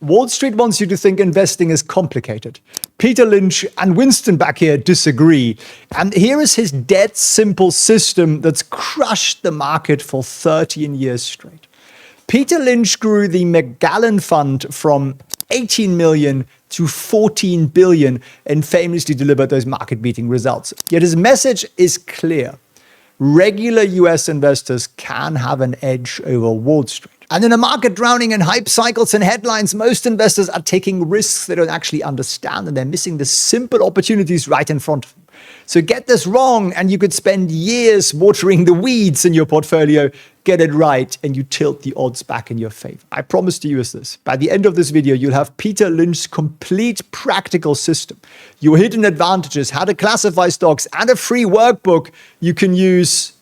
Wall Street wants you to think investing is complicated. Peter Lynch and Winston back here disagree. And here is his dead simple system that's crushed the market for 13 years straight. Peter Lynch grew the McDonald fund from 18 million to 14 billion and famously delivered those market-beating results. Yet his message is clear. Regular US investors can have an edge over Wall Street. And in a market drowning in hype cycles and headlines, most investors are taking risks they don't actually understand, and they're missing the simple opportunities right in front of them. So get this wrong, and you could spend years watering the weeds in your portfolio. Get it right, and you tilt the odds back in your favor. I promise to you is this. By the end of this video, you'll have Peter Lynch's complete practical system, your hidden advantages, how to classify stocks, and a free workbook you can use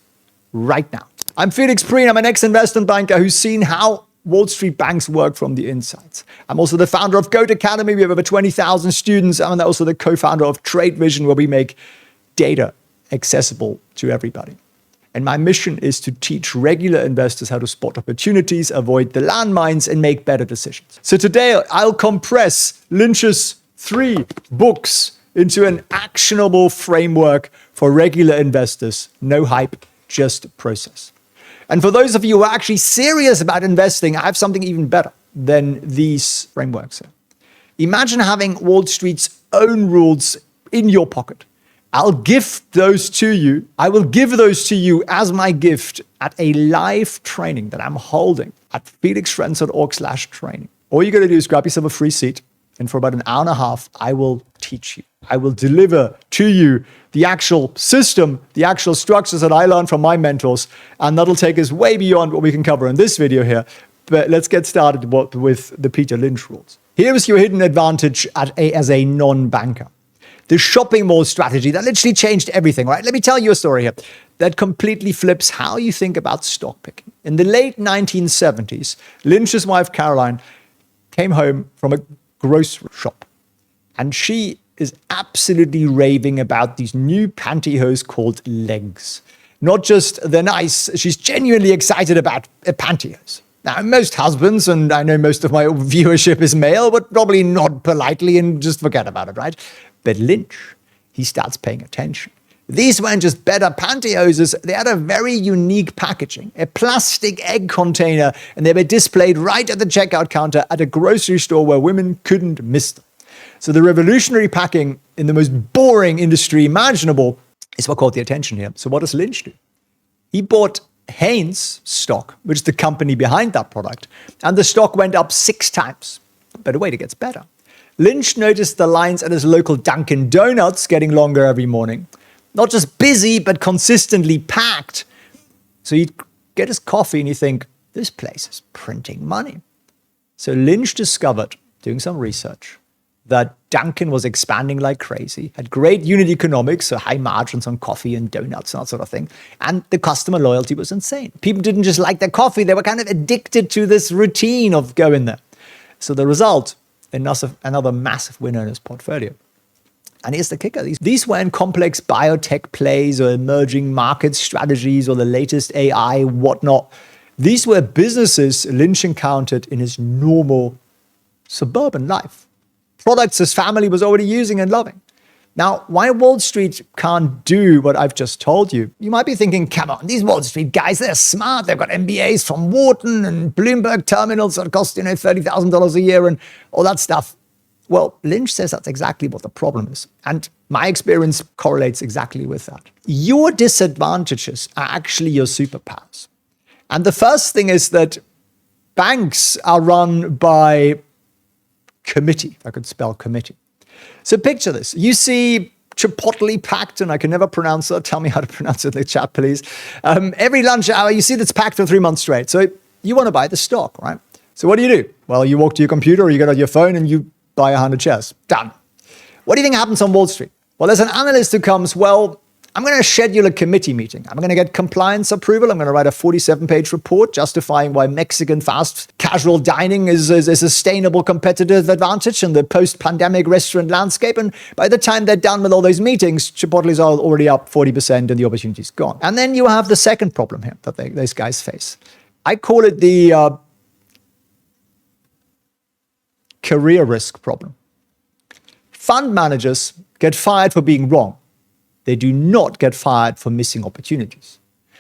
right now. I'm Felix Prehn. I'm an ex-investment banker who's seen how Wall Street banks work from the insides. I'm also the founder of Goat Academy. We have over 20,000 students. I'm also the co-founder of Trade Vision, where we make data accessible to everybody. And my mission is to teach regular investors how to spot opportunities, avoid the landmines, and make better decisions. So today, I'll compress Lynch's 3 books into an actionable framework for regular investors. No hype, just process. And for those of you who are actually serious about investing, I have something even better than these frameworks. Imagine having Wall Street's own rules in your pocket. I'll gift those to you. I will give those to you as my gift at a live training that I'm holding at felixfriends.org/training. All you got to do is grab yourself a free seat, and for about an hour and a half, I will teach you. I will deliver to you the actual system, the actual structures that I learned from my mentors, and that'll take us way beyond what we can cover in this video here. But let's get started with the Peter Lynch rules. Here is your hidden advantage as a non-banker. The shopping mall strategy that literally changed everything, right? Let me tell you a story here that completely flips how you think about stock picking. In the late 1970s, Lynch's wife, Caroline, came home from a grocery shop, and she is absolutely raving about these new pantyhose called Legs. Not just they're nice, she's genuinely excited about pantyhose. Now, most husbands, and I know most of my viewership is male, would probably nod politely and just forget about it, right? But Lynch, he starts paying attention. These weren't just better pantyhoses, they had a very unique packaging, a plastic egg container, and they were displayed right at the checkout counter at a grocery store where women couldn't miss them. So the revolutionary packing in the most boring industry imaginable is what caught the attention here. So what does Lynch do? He bought Heinz stock, which is the company behind that product, and the stock went up 6 times. But wait, it gets better. Lynch noticed the lines at his local Dunkin Donuts getting longer every morning. Not just busy, but consistently packed. So he'd get his coffee and you think, this place is printing money. So Lynch discovered, doing some research, that Dunkin was expanding like crazy, had great unit economics, so high margins on coffee and donuts and that sort of thing. And the customer loyalty was insane. People didn't just like their coffee, they were kind of addicted to this routine of going there. So the result, another massive winner in his portfolio. And here's the kicker. These weren't complex biotech plays or emerging market strategies or the latest AI, whatnot. These were businesses Lynch encountered in his normal suburban life. Products his family was already using and loving. Now, why Wall Street can't do what I've just told you, you might be thinking, come on, these Wall Street guys, they're smart. They've got MBAs from Wharton and Bloomberg terminals that cost, $30,000 a year and all that stuff. Well, Lynch says that's exactly what the problem is. And my experience correlates exactly with that. Your disadvantages are actually your superpowers. And the first thing is that banks are run by committee, if I could spell committee. So picture this. You see Chipotle packed, and I can never pronounce it. Tell me how to pronounce it in the chat, please. Every lunch hour, you see that's packed for 3 months straight. So you want to buy the stock, right? So what do? Well, you walk to your computer or you get on your phone and you buy 100 shares. Done. What do you think happens on Wall Street? Well, there's an analyst who comes, well, I'm going to schedule a committee meeting. I'm going to get compliance approval. I'm going to write a 47-page report justifying why Mexican fast casual dining is a sustainable competitive advantage in the post-pandemic restaurant landscape. And by the time they're done with all those meetings, Chipotle's are already up 40% and the opportunity's gone. And then you have the second problem here that these guys face. I call it the career risk problem. Fund managers get fired for being wrong. They do not get fired for missing opportunities.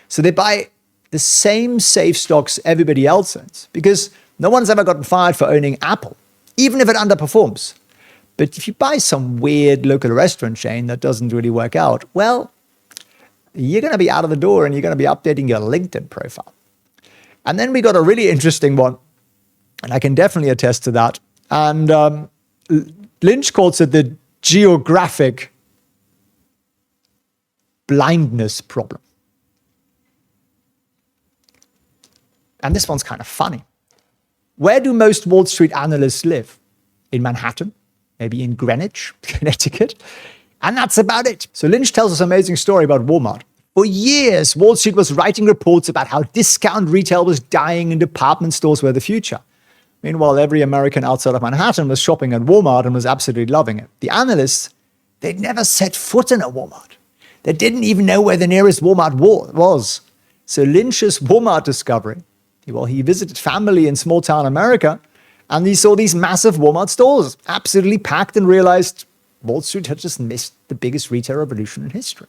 So they buy the same safe stocks everybody else owns, because no one's ever gotten fired for owning Apple, even if it underperforms. But if you buy some weird local restaurant chain that doesn't really work out, well, you're going to be out of the door and you're going to be updating your LinkedIn profile. And then we got a really interesting one, and I can definitely attest to that. And Lynch calls it the geographic blindness problem. And this one's kind of funny. Where do most Wall Street analysts live? In Manhattan, maybe in Greenwich, Connecticut. And that's about it. So Lynch tells us an amazing story about Walmart. For years, Wall Street was writing reports about how discount retail was dying and department stores were the future. Meanwhile, every American outside of Manhattan was shopping at Walmart and was absolutely loving it. The analysts, they'd never set foot in a Walmart. They didn't even know where the nearest Walmart was. So Lynch's Walmart discovery, well, he visited family in small town America, and he saw these massive Walmart stores absolutely packed and realized Wall Street had just missed the biggest retail revolution in history.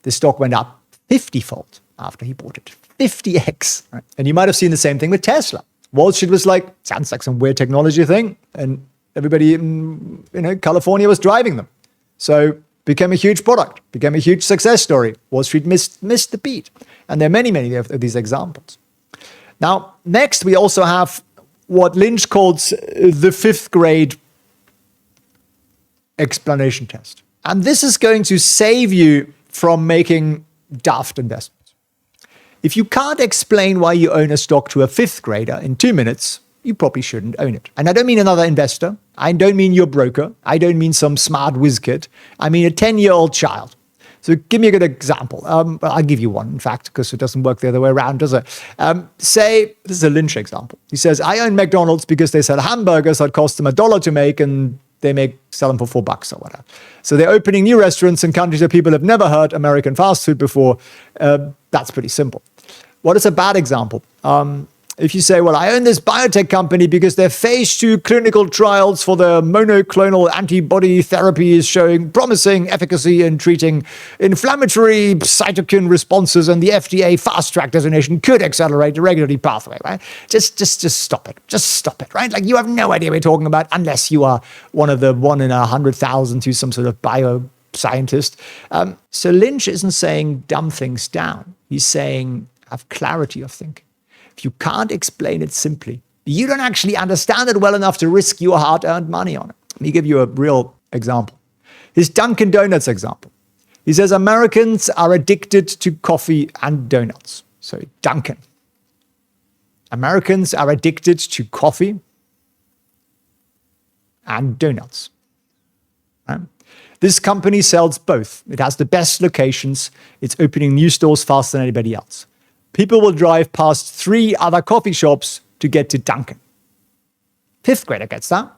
The stock went up 50-fold after he bought it, 50x. Right? And you might have seen the same thing with Tesla. Wall Street was like, sounds like some weird technology thing, and everybody in California was driving them. So became a huge product, became a huge success story. Wall Street missed the beat. And there are many, many of these examples. Now, next we also have what Lynch calls the 5th grade explanation test. And this is going to save you from making daft investments. If you can't explain why you own a stock to a 5th grader in 2 minutes, you probably shouldn't own it. And I don't mean another investor. I don't mean your broker. I don't mean some smart whiz kid. I mean a 10-year-old child. So give me a good example. I'll give you one, in fact, because it doesn't work the other way around, does it? Say, this is a Lynch example. He says, I own McDonald's because they sell hamburgers that cost them $1 to make, and they sell them for $4 or whatever. So they're opening new restaurants in countries where people have never heard American fast food before. That's pretty simple. What is a bad example? If you say, well, I own this biotech company because their phase 2 clinical trials for the monoclonal antibody therapy is showing promising efficacy in treating inflammatory cytokine responses, and the FDA fast track designation could accelerate the regulatory pathway, right? Just stop it. Just stop it, right? Like, you have no idea what we're talking about unless you are one of the 1 in 100,000 who's some sort of bioscientist. So Lynch isn't saying dumb things down. He's saying have clarity of thinking. If you can't explain it simply, you don't actually understand it well enough to risk your hard-earned money on it. Let me give you a real example. His Dunkin' Donuts example. He says Americans are addicted to coffee and donuts. So Dunkin'. Americans are addicted to coffee and donuts. Right? This company sells both. It has the best locations. It's opening new stores faster than anybody else. People will drive past 3 other coffee shops to get to Dunkin'. 5th grader gets that.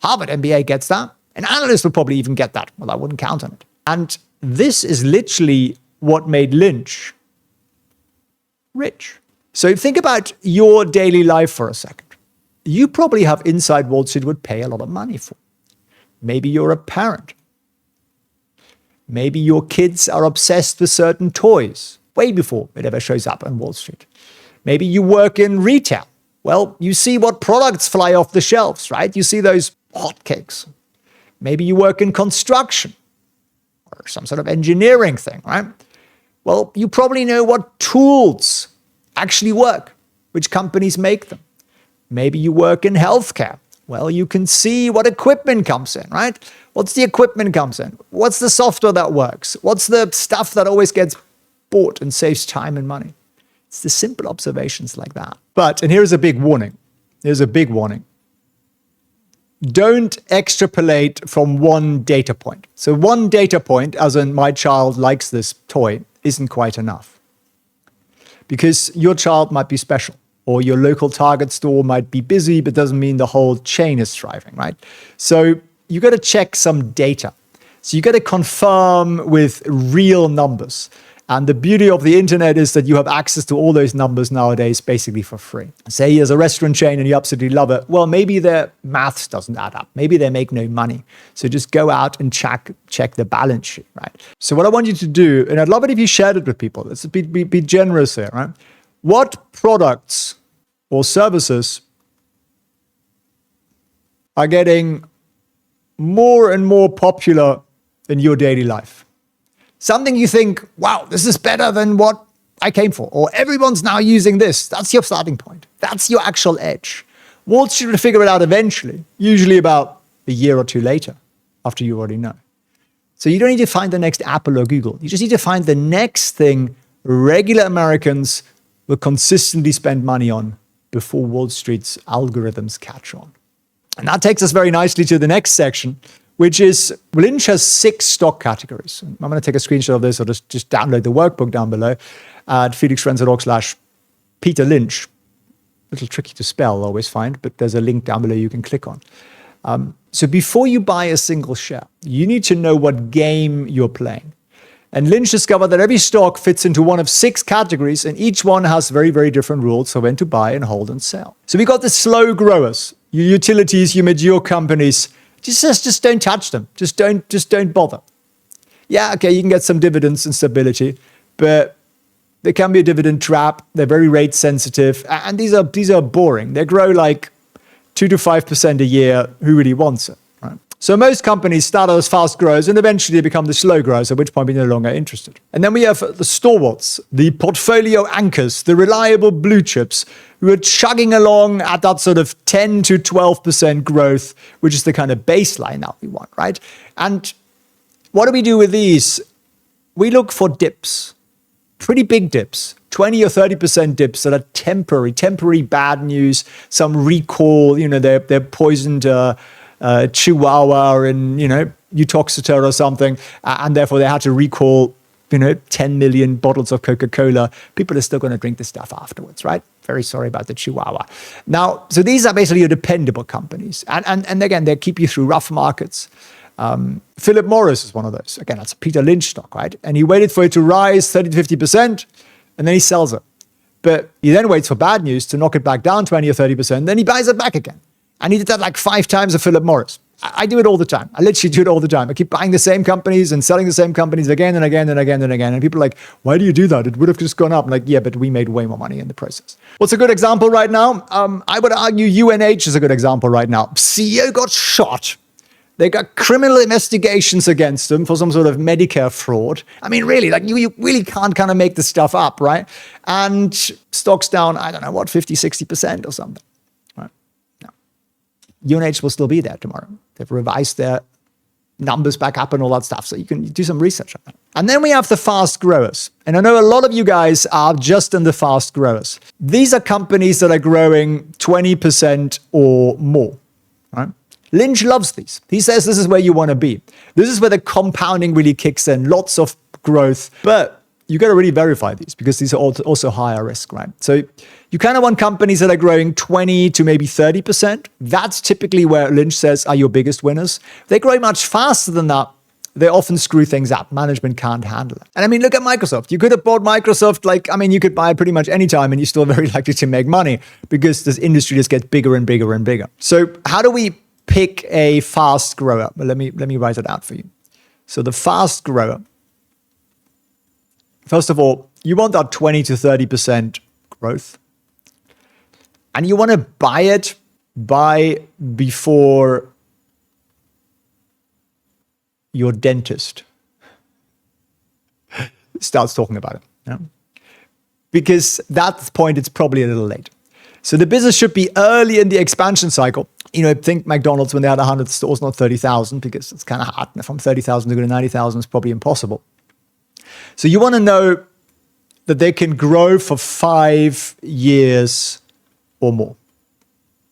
Harvard MBA gets that. An analyst will probably even get that. Well, I wouldn't count on it. And this is literally what made Lynch rich. So think about your daily life for a second. You probably have inside Wall Street would pay a lot of money for. Maybe you're a parent. Maybe your kids are obsessed with certain toys way before it ever shows up on Wall Street. Maybe you work in retail. Well, you see what products fly off the shelves, right? You see those hotcakes. Maybe you work in construction or some sort of engineering thing, right? Well, you probably know what tools actually work, which companies make them. Maybe you work in healthcare. Well, you can see what equipment comes in, right? What's the equipment comes in? What's the software that works? What's the stuff that always gets bought and saves time and money? It's the simple observations like that. But, and here's a big warning. Here's a big warning. Don't extrapolate from one data point. So one data point, as in my child likes this toy, isn't quite enough. Because your child might be special, or your local Target store might be busy, but doesn't mean the whole chain is thriving, right? So you got to check some data. So you got to confirm with real numbers. And the beauty of the internet is that you have access to all those numbers nowadays basically for free. Say here's a restaurant chain and you absolutely love it. Well, maybe their maths doesn't add up. Maybe they make no money. So just go out and check the balance sheet, right? So what I want you to do, and I'd love it if you shared it with people. Let's be generous here, right? What products or services are getting more and more popular in your daily life? Something you think, wow, this is better than what I came for, or everyone's now using this. That's your starting point. That's your actual edge. Wall Street will figure it out eventually, usually about a year or two later, after you already know. So you don't need to find the next Apple or Google. You just need to find the next thing regular Americans will consistently spend money on before Wall Street's algorithms catch on. And that takes us very nicely to the next section, which is Lynch has 6 stock categories. I'm going to take a screenshot of this or just download the workbook down below at felixprehn.org/Peter Lynch. A little tricky to spell, always find, but there's a link down below you can click on. So before you buy a single share, you need to know what game you're playing. And Lynch discovered that every stock fits into one of 6 categories, and each one has very, very different rules for when to buy and hold and sell. So we got the slow growers, your utilities, your mature companies. Just don't touch them. Just don't bother. Yeah, okay, you can get some dividends and stability, but there can be a dividend trap. They're very rate sensitive, and these are boring. They grow like 2 to 5% a year. Who really wants it, right? So most companies start out as fast growers and eventually they become the slow growers, at which point we're no longer interested. And then we have the stalwarts, the portfolio anchors, the reliable blue chips who are chugging along at that sort of 10 to 12% growth, which is the kind of baseline that we want, right? And what do we do with these? We look for dips, pretty big dips, 20 or 30% dips that are temporary bad news, some recall, they're poisoned Chihuahua in, Utoxeter or something, and therefore they had to recall, 10 million bottles of Coca-Cola. People are still going to drink the stuff afterwards, right? Very sorry about the Chihuahua. Now, so these are basically your dependable companies. And again, they keep you through rough markets. Philip Morris is one of those. Again, that's a Peter Lynch stock, right? And he waited for it to rise 30 to 50%, and then he sells it. But he then waits for bad news to knock it back down 20 or 30%, then he buys it back again. And he did that like 5 times at Philip Morris. I do it all the time. I literally do it all the time. I keep buying the same companies and selling the same companies again and again and again and again. And people are like, why do you do that? It would have just gone up. I'm like, yeah, but we made way more money in the process. What's a good example right now? I would argue UNH is a good example right now. CEO got shot. They got criminal investigations against them for some sort of Medicare fraud. I mean, really, like you really can't kind of make this stuff up, right? And stocks down, I don't know, what, 50, 60% or something. UNH will still be there tomorrow. They've revised their numbers back up and all that stuff. So you can do some research on that. And then we have the fast growers. And I know a lot of you guys are just in the fast growers. These are companies that are growing 20% or more, right? Lynch loves these. He says this is where you want to be. This is where the compounding really kicks in. Lots of growth. But you got to really verify these because these are also higher risk, right? So you kind of want companies that are growing 20 to maybe 30%. That's typically where Lynch says are your biggest winners. If they grow much faster than that, they often screw things up. Management can't handle it. And I mean, look at Microsoft. You could have bought Microsoft, you could buy it pretty much any time and you're still very likely to make money because this industry just gets bigger and bigger and bigger. So how do we pick a fast grower? Well, let me write it out for you. So the fast grower, first of all, you want that 20 to 30% growth. And you want to buy it before your dentist starts talking about it. Yeah? Because at that point, it's probably a little late. So the business should be early in the expansion cycle. Think McDonald's when they had 100 stores, not 30,000, because it's kind of hard. From 30,000 to go to 90,000 is probably impossible. So you want to know that they can grow for 5 years or more.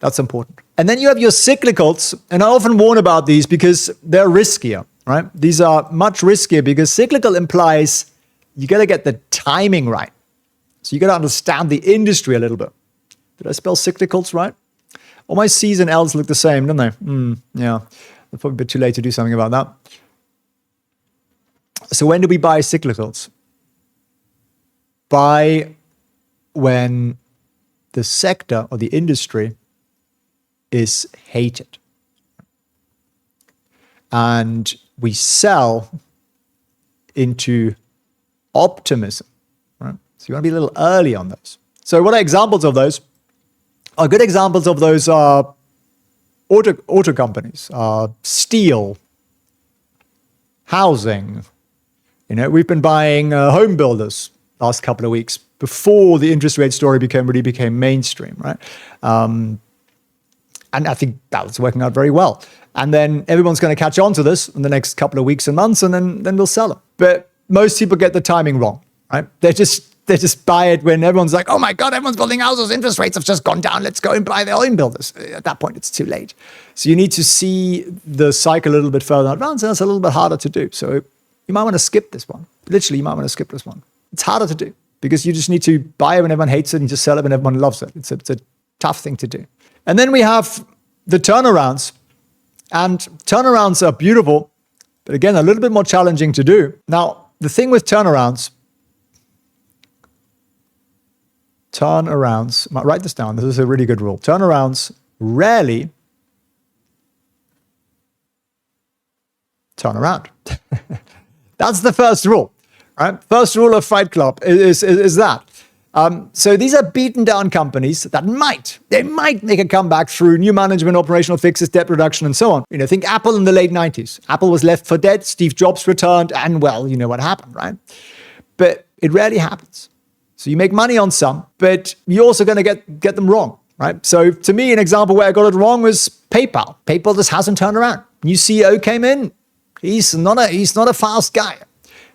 That's important. And then you have your cyclicals, and I often warn about these because they're riskier, right? These are much riskier because cyclical implies you got to get the timing right. So you got to understand the industry a little bit. Did I spell cyclicals right? All my C's and L's look the same, don't they? Yeah, it's probably a bit too late to do something about that. So when do we buy cyclicals? buy when the sector or the industry is hated. And we sell into optimism, right? So you want to be a little early on those. So what are examples of those? Good examples of those are auto companies, steel, housing. We've been buying home builders last couple of weeks before the interest rate story really became mainstream, right? And I think that was working out very well. And then everyone's going to catch on to this in the next couple of weeks and months, and then we'll sell them. But most people get the timing wrong, right? They just buy it when everyone's like, oh my God, everyone's building houses, interest rates have just gone down, let's go and buy the home builders. At that point, it's too late. So you need to see the cycle a little bit further in advance, and that's a little bit harder to do. So you might want to skip this one. Literally, you might want to skip this one. It's harder to do because you just need to buy it when everyone hates it and just sell it when everyone loves it. It's a tough thing to do. And then we have the turnarounds. And turnarounds are beautiful, but again, a little bit more challenging to do. Now, the thing with turnarounds, write this down. This is a really good rule. Turnarounds rarely turn around. That's the first rule, right? First rule of Fight Club is that. So these are beaten down companies that might make a comeback through new management, operational fixes, debt reduction, and so on. Think Apple in the late 90s. Apple was left for dead, Steve Jobs returned, and well, you know what happened, right? But it rarely happens. So you make money on some, but you're also going to get them wrong, right? So to me, an example where I got it wrong was PayPal. PayPal just hasn't turned around. New CEO came in. He's not a fast guy.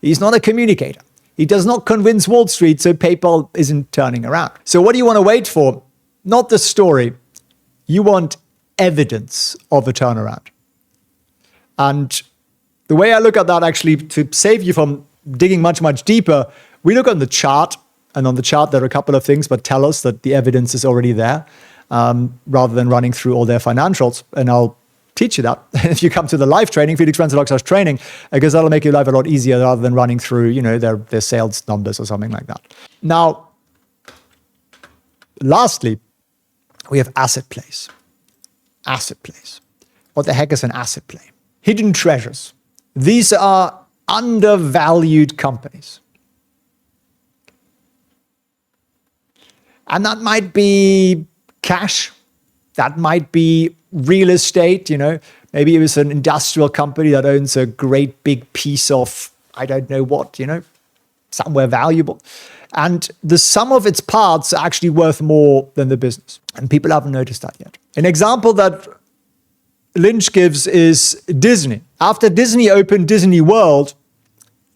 He's not a communicator. He does not convince Wall Street, so PayPal isn't turning around. So what do you want to wait for? Not the story. You want evidence of a turnaround. And the way I look at that, actually, to save you from digging much, much deeper, we look on the chart. And on the chart, there are a couple of things, but tell us that the evidence is already there, rather than running through all their financials. And I'll teach you that if you come to the live training, felixprehn.com/training, because that'll make your life a lot easier rather than running through, their sales numbers or something like that. Now, lastly, we have asset plays. Asset plays. What the heck is an asset play? Hidden treasures. These are undervalued companies. And that might be cash. That might be real estate, maybe it was an industrial company that owns a great big piece of, I don't know what, somewhere valuable. And the sum of its parts are actually worth more than the business. And people haven't noticed that yet. An example that Lynch gives is Disney. After Disney opened Disney World,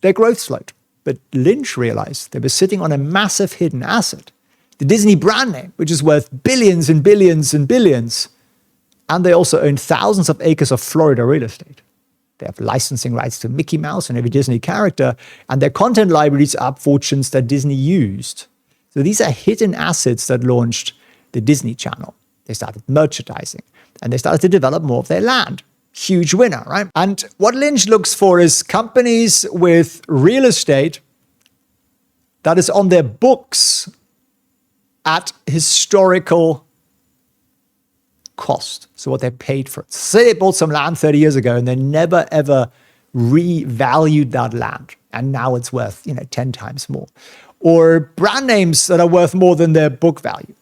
their growth slowed. But Lynch realized they were sitting on a massive hidden asset. The Disney brand name, which is worth billions and billions and billions. And they also own thousands of acres of Florida real estate. They have licensing rights to Mickey Mouse and every Disney character, and their content libraries are fortunes that Disney used. So these are hidden assets that launched the Disney Channel. They started merchandising, and they started to develop more of their land. Huge winner, right? And what Lynch looks for is companies with real estate that is on their books at historical cost. So what they paid for it. Say they bought some land 30 years ago and they never ever revalued that land. And now it's worth, 10 times more. Or brand names that are worth more than their book value.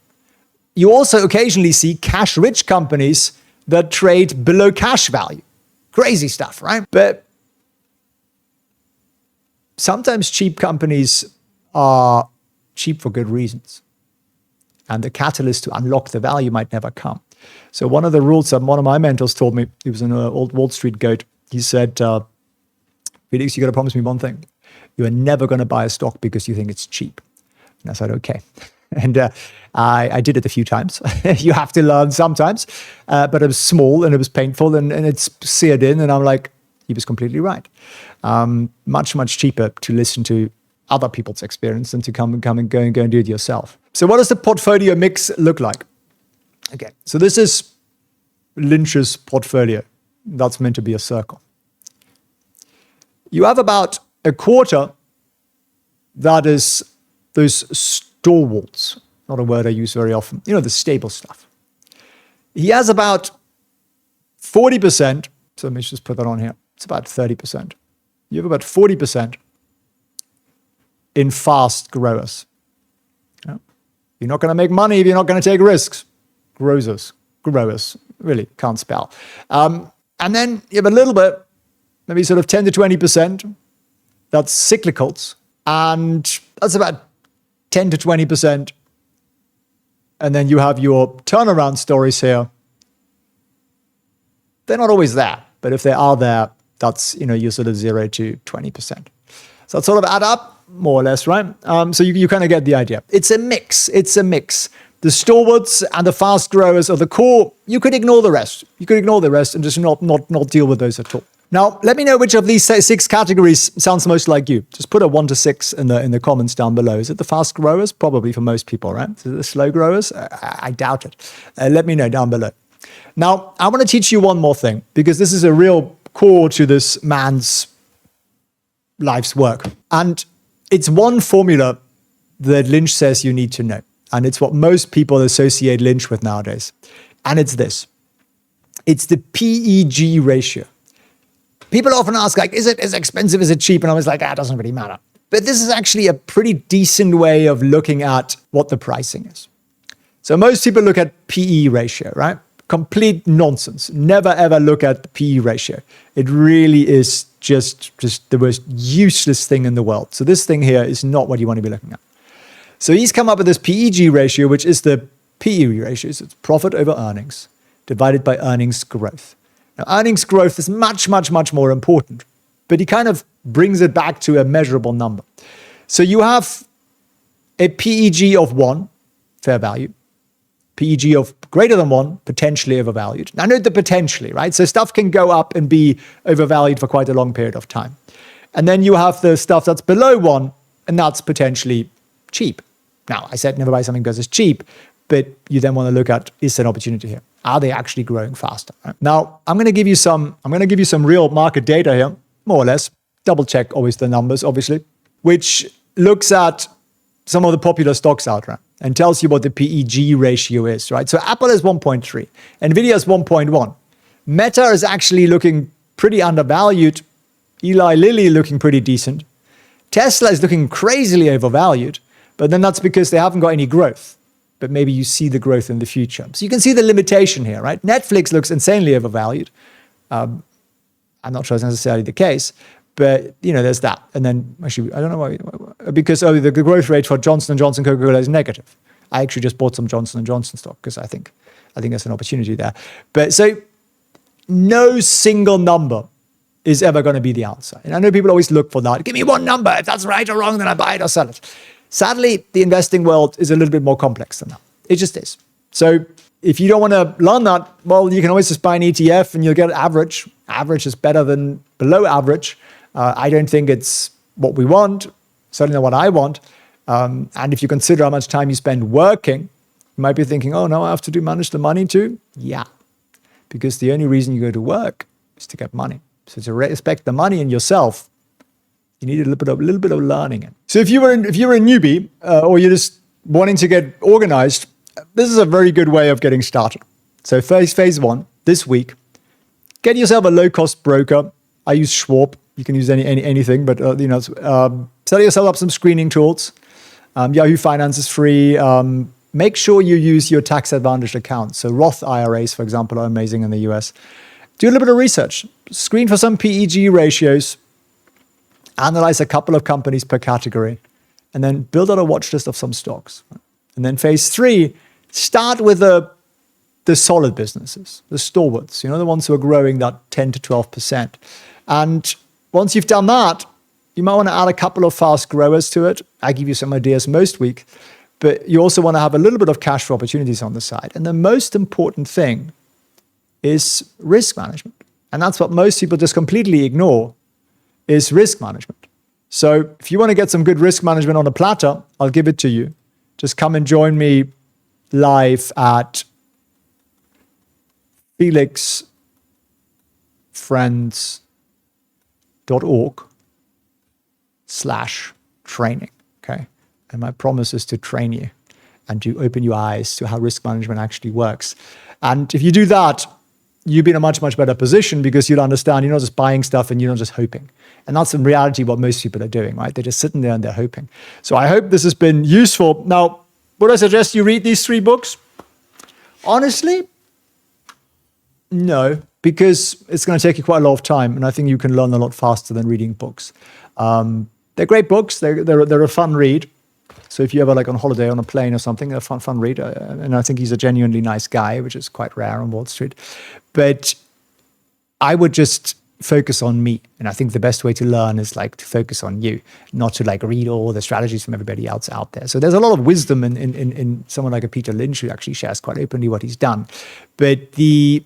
You also occasionally see cash-rich companies that trade below cash value. Crazy stuff, right? But sometimes cheap companies are cheap for good reasons. And the catalyst to unlock the value might never come. So one of the rules that one of my mentors told me, he was an old Wall Street goat, he said, Felix, you got to promise me one thing. You are never going to buy a stock because you think it's cheap. And I said, okay. And I did it a few times. You have to learn sometimes. But it was small and it was painful and it's seared in. And I'm like, he was completely right. Much, much cheaper to listen to other people's experience than to come and go and do it yourself. So what does the portfolio mix look like? Okay, so this is Lynch's portfolio. That's meant to be a circle. You have about a quarter that is those stalwarts, not a word I use very often, you know, the stable stuff. He has about 40%, so let me just put that on here. It's about 30%. You have about 40% in fast growers. Yeah. You're not going to make money if you're not going to take risks. Growers, really can't spell. And then you have a little bit, maybe sort of 10 to 20%, that's cyclicals. And that's about 10 to 20%. And then you have your turnaround stories here. They're not always there, but if they are there, that's, you know, you're sort of 0 to 20%. So that sort of add up, more or less, right? So you kind of get the idea. It's a mix. The stalwarts and the fast growers are the core. You could ignore the rest. And just not deal with those at all. Now, let me know which of these 6 categories sounds most like you. Just put a 1 to 6 in the comments down below. Is it the fast growers? Probably for most people, right? Is it the slow growers? I doubt it. Let me know down below. Now, I want to teach you one more thing, because this is a real core to this man's life's work. And it's one formula that Lynch says you need to know. And it's what most people associate Lynch with nowadays. And it's this. It's the PEG ratio. People often ask, like, is it expensive? Is it cheap? And I was like, it doesn't really matter. But this is actually a pretty decent way of looking at what the pricing is. So most people look at PE ratio, right? Complete nonsense. Never, ever look at the PE ratio. It really is just the most useless thing in the world. So this thing here is not what you want to be looking at. So he's come up with this PEG ratio, which is the PE ratio. So it's profit over earnings divided by earnings growth. Now, earnings growth is much, much, much more important, but he kind of brings it back to a measurable number. So you have a PEG of 1, fair value. PEG of greater than 1, potentially overvalued. Now note the potentially, right? So stuff can go up and be overvalued for quite a long period of time. And then you have the stuff that's below 1, and that's potentially cheap. Now, I said never buy something because it's cheap, but you then want to look at, is there an opportunity here? Are they actually growing faster? Right? Now, I'm going to give you some real market data here, more or less. Double check always the numbers, obviously, which looks at some of the popular stocks out there and tells you what the PEG ratio is, right? So Apple is 1.3, Nvidia is 1.1. Meta is actually looking pretty undervalued. Eli Lilly looking pretty decent. Tesla is looking crazily overvalued, but then that's because they haven't got any growth. But maybe you see the growth in the future. So you can see the limitation here, right? Netflix looks insanely overvalued. I'm not sure it's necessarily the case, but you know, there's that. And then actually, I don't know why, because the growth rate for Johnson & Johnson Coca-Cola is negative. I actually just bought some Johnson & Johnson stock because I think there's an opportunity there. But so no single number is ever going to be the answer. And I know people always look for that. Give me one number. If that's right or wrong, then I buy it or sell it. Sadly, the investing world is a little bit more complex than that. It just is. So if you don't want to learn that, well, you can always just buy an ETF and you'll get average. Average is better than below average. I don't think it's what we want, certainly not what I want. And if you consider how much time you spend working, you might be thinking, oh, no, I have to manage the money too. Yeah, because the only reason you go to work is to get money. So to respect the money in yourself, you need a little bit of learning it. So if you're a newbie or you're just wanting to get organized, this is a very good way of getting started. So phase 1, this week, get yourself a low-cost broker. I use Schwab. You can use anything, but set yourself up some screening tools. Yahoo Finance is free. Make sure you use your tax-advantaged accounts. So Roth IRAs, for example, are amazing in the US. Do a little bit of research. Screen for some PEG ratios. Analyze a couple of companies per category. And then build out a watch list of some stocks. And then phase 3, start with the solid businesses, the stalwarts, the ones who are growing that 10 to 12%. And once you've done that, you might want to add a couple of fast growers to it. I give you some ideas most week, but you also want to have a little bit of cash for opportunities on the side. And the most important thing is risk management. And that's what most people just completely ignore, is risk management. So if you want to get some good risk management on a platter, I'll give it to you. Just come and join me live at felixfriends.org/training. Okay. And my promise is to train you and to open your eyes to how risk management actually works. And if you do that, you'll be in a much, much better position because you'll understand you're not just buying stuff and you're not just hoping. And that's in reality what most people are doing, right? They're just sitting there and they're hoping. So I hope this has been useful. Now, would I suggest you read these 3 books? Honestly, no, because it's going to take you quite a lot of time. And I think you can learn a lot faster than reading books. They're great books. They're a fun read. So if you're ever like on holiday on a plane or something, they're a fun read. And I think he's a genuinely nice guy, which is quite rare on Wall Street. But I would just focus on me. And I think the best way to learn is like to focus on you, not to like read all the strategies from everybody else out there. So there's a lot of wisdom in someone like a Peter Lynch who actually shares quite openly what he's done. But the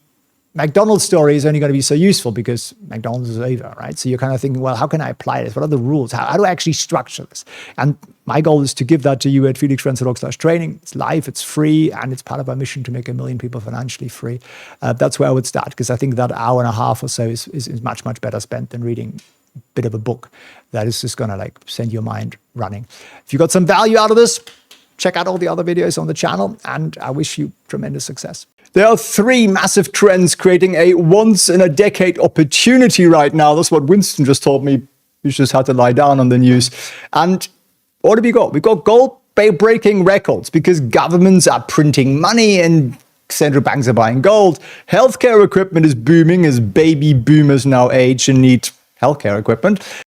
McDonald's story is only going to be so useful because McDonald's is over, right? So you're kind of thinking, well, how can I apply this? What are the rules? How do I actually structure this? And my goal is to give that to you at felixprehn.org/training. It's live, it's free, and it's part of our mission to make 1 million people financially free. That's where I would start because I think that hour and a half or so is much, much better spent than reading a bit of a book that is just going to like send your mind running. If you got some value out of this, check out all the other videos on the channel, and I wish you tremendous success. There are 3 massive trends creating a once-in-a-decade opportunity right now. That's what Winston just told me. You just had to lie down on the news. And what have we got? We've got gold-breaking records because governments are printing money and central banks are buying gold. Healthcare equipment is booming as baby boomers now age and need healthcare equipment.